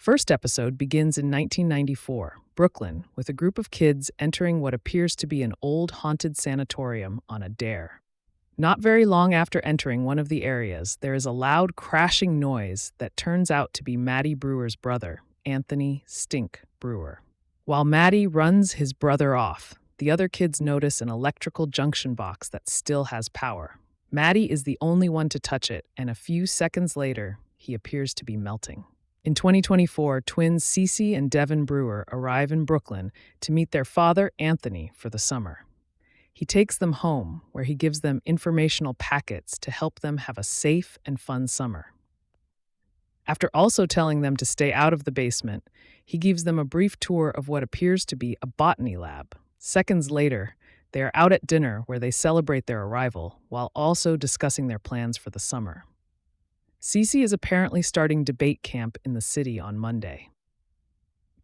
First episode begins in 1994, Brooklyn, with a group of kids entering what appears to be an old haunted sanatorium on a dare. Not very long after entering one of the areas, there is a loud crashing noise that turns out to be Matty Brewer's brother, Anthony Stink Brewer. While Matty runs his brother off, the other kids notice an electrical junction box that still has power. Matty is the only one to touch it, and a few seconds later, he appears to be melting. In 2024, twins Cece and Devin Brewer arrive in Brooklyn to meet their father, Anthony, for the summer. He takes them home, where he gives them informational packets to help them have a safe and fun summer. After also telling them to stay out of the basement, he gives them a brief tour of what appears to be a botany lab. Seconds later, they are out at dinner where they celebrate their arrival, while also discussing their plans for the summer. Cece is apparently starting debate camp in the city on Monday.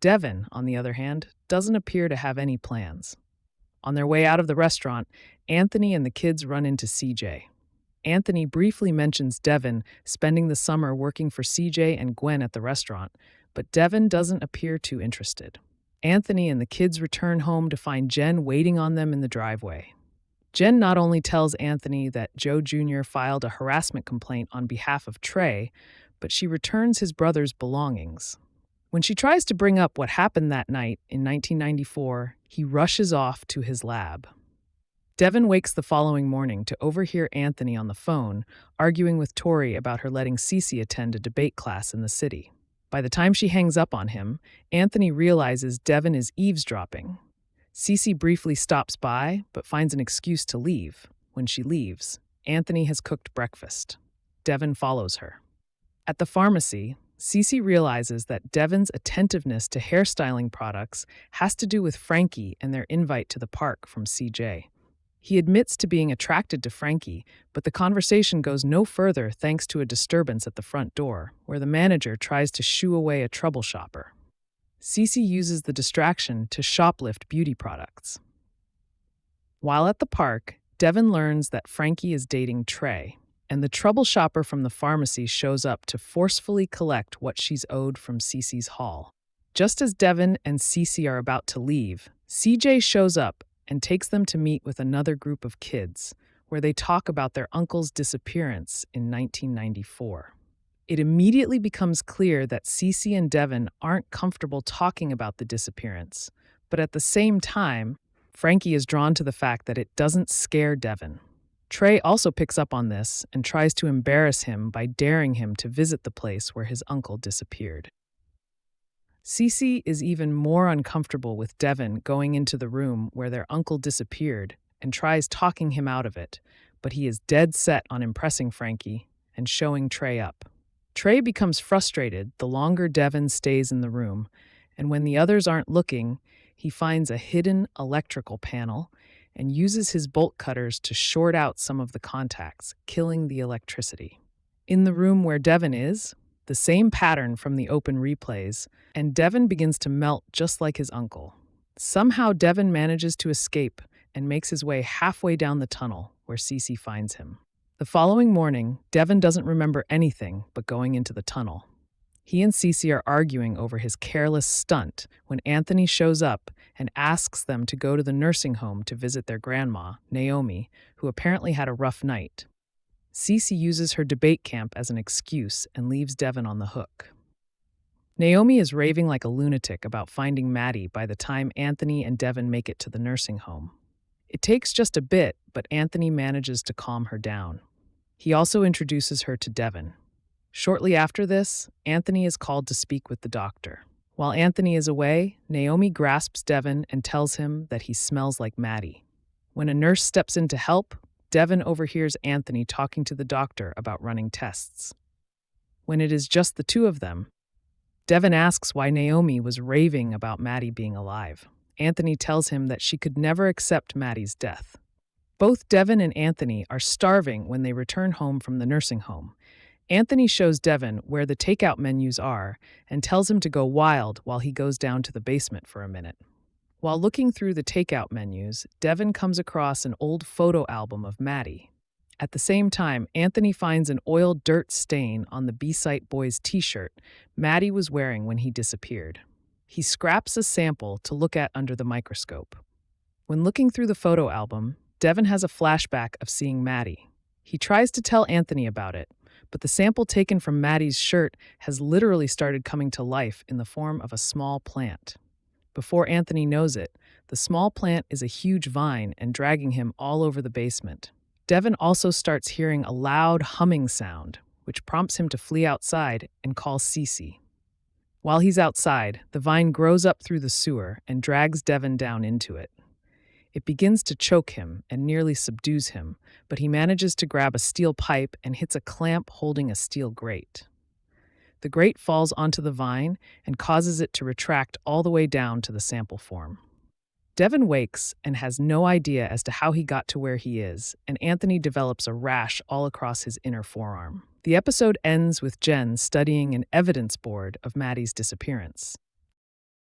Devin, on the other hand, doesn't appear to have any plans. On their way out of the restaurant, Anthony and the kids run into CJ. Anthony briefly mentions Devin spending the summer working for CJ and Gwen at the restaurant, but Devin doesn't appear too interested. Anthony and the kids return home to find Jen waiting on them in the driveway. Jen not only tells Anthony that Joe Jr. filed a harassment complaint on behalf of Trey, but she returns his brother's belongings. When she tries to bring up what happened that night in 1994, he rushes off to his lab. Devin wakes the following morning to overhear Anthony on the phone arguing with Tori about her letting Cece attend a debate class in the city. By the time she hangs up on him, Anthony realizes Devin is eavesdropping. Cece briefly stops by, but finds an excuse to leave. When she leaves, Anthony has cooked breakfast. Devin follows her. At the pharmacy, Cece realizes that Devin's attentiveness to hairstyling products has to do with Frankie and their invite to the park from CJ. He admits to being attracted to Frankie, but the conversation goes no further thanks to a disturbance at the front door, where the manager tries to shoo away a trouble shopper. Cece uses the distraction to shoplift beauty products. While at the park, Devin learns that Frankie is dating Trey, and the trouble shopper from the pharmacy shows up to forcefully collect what she's owed from Cece's haul. Just as Devin and Cece are about to leave, CJ shows up and takes them to meet with another group of kids, where they talk about their uncle's disappearance in 1994. It immediately becomes clear that Cece and Devin aren't comfortable talking about the disappearance, but at the same time, Frankie is drawn to the fact that it doesn't scare Devin. Trey also picks up on this and tries to embarrass him by daring him to visit the place where his uncle disappeared. Cece is even more uncomfortable with Devin going into the room where their uncle disappeared and tries talking him out of it, but he is dead set on impressing Frankie and showing Trey up. Trey becomes frustrated the longer Devin stays in the room, and when the others aren't looking, he finds a hidden electrical panel and uses his bolt cutters to short out some of the contacts, killing the electricity. In the room where Devin is, the same pattern from the open replays, and Devin begins to melt just like his uncle. Somehow Devin manages to escape and makes his way halfway down the tunnel where Cece finds him. The following morning, Devin doesn't remember anything but going into the tunnel. He and Cece are arguing over his careless stunt when Anthony shows up and asks them to go to the nursing home to visit their grandma, Naomi, who apparently had a rough night. Cece uses her debate camp as an excuse and leaves Devin on the hook. Naomi is raving like a lunatic about finding Matty by the time Anthony and Devin make it to the nursing home. It takes just a bit, but Anthony manages to calm her down. He also introduces her to Devin. Shortly after this, Anthony is called to speak with the doctor. While Anthony is away, Naomi grasps Devin and tells him that he smells like Matty. When a nurse steps in to help, Devin overhears Anthony talking to the doctor about running tests. When it is just the two of them, Devin asks why Naomi was raving about Matty being alive. Anthony tells him that she could never accept Matty's death. Both Devin and Anthony are starving when they return home from the nursing home. Anthony shows Devin where the takeout menus are and tells him to go wild while he goes down to the basement for a minute. While looking through the takeout menus, Devin comes across an old photo album of Matty. At the same time, Anthony finds an oil dirt stain on the B-Site boy's t-shirt Maddie was wearing when he disappeared. He scraps a sample to look at under the microscope. When looking through the photo album, Devin has a flashback of seeing Maddie. He tries to tell Anthony about it, but the sample taken from Maddie's shirt has literally started coming to life in the form of a small plant. Before Anthony knows it, the small plant is a huge vine and dragging him all over the basement. Devin also starts hearing a loud humming sound, which prompts him to flee outside and call Cece. While he's outside, the vine grows up through the sewer and drags Devin down into it. It begins to choke him and nearly subdues him, but he manages to grab a steel pipe and hits a clamp holding a steel grate. The grate falls onto the vine and causes it to retract all the way down to the sample form. Devin wakes and has no idea as to how he got to where he is, and Anthony develops a rash all across his inner forearm. The episode ends with Jen studying an evidence board of Maddie's disappearance.